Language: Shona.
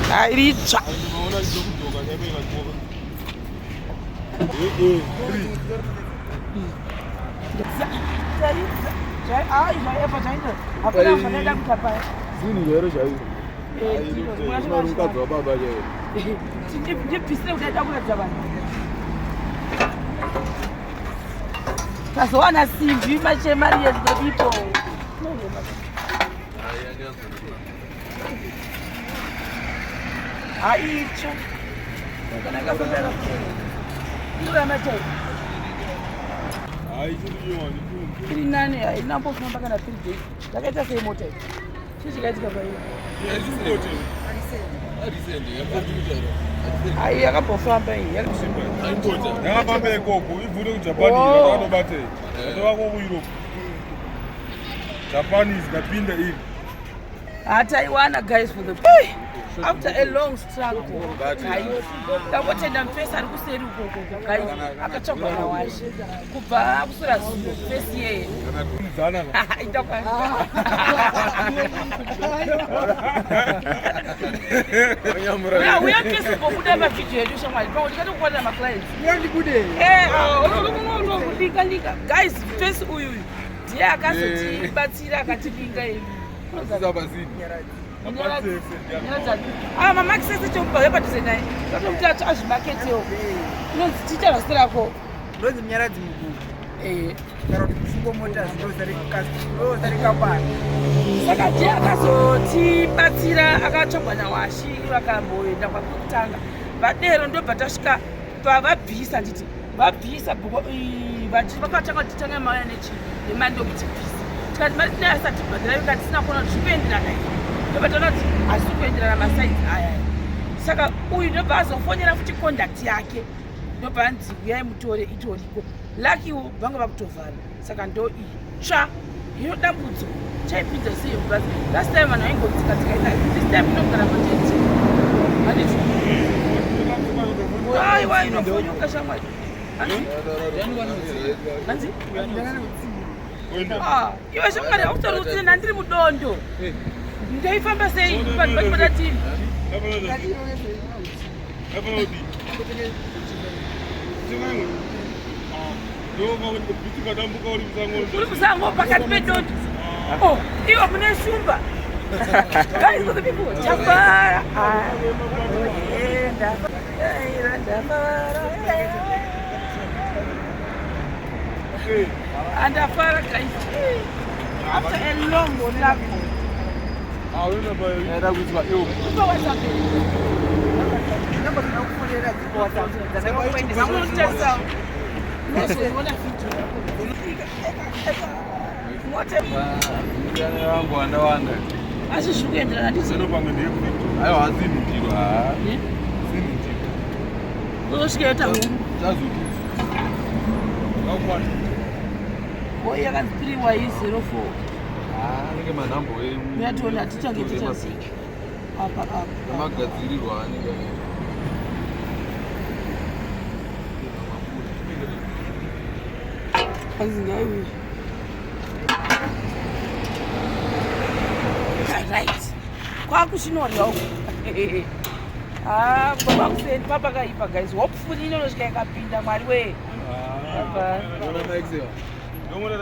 Airicha. Tazoiwana Simbi, Mari is the people. I eat you. I'm going to go for that. You are not taking. I know both number going to feel this. Look at the same motive. She's going to go for you. I got both from Bay. I got a big go. If you don't Japanese, the pinda in. I tell you one, guys, for the pay. After a long struggle, guys, I watched them face and who said, guys, I got to wash. Kuba, face ye. We are people who never feature you so much, but we don't want them a client. Guys, face who you. Yeah, I can't see that. My max says it's okay, but it's nice. I don't touch market. No, teacher was still no, the Mirad. Single motors, those that but they don't do Batashka, Baba Peace and it. Bapisa, but Bakatanga manage the man of peace. But there's a type of driver that's not going to spend that night. But not as to spend on my side. Saka, we the bus of one enough to conduct Yaki. No pants, we are mutually Italy. Lucky you, Bangabak to Val. Second door, cha, you know that would check with the same, but last time when I go to Katika, this time no gonna why not for you, Kashamai? You are somebody after routine and Trimudondo. They found us saying, but that team. Oh, you open a Shumba. Guys, for the people. Chapara. And a paradise after a long lap. I remember that was what you I just should get that. I was boy, you can 3Y04. Ah, look at my number. We are told that teacher get it sick. Up. Magazine one. Right. Kwakushino lo. Ah, Baba said Papa guys. Hopefully you know those guys can pinda my way. Papa. Don't want to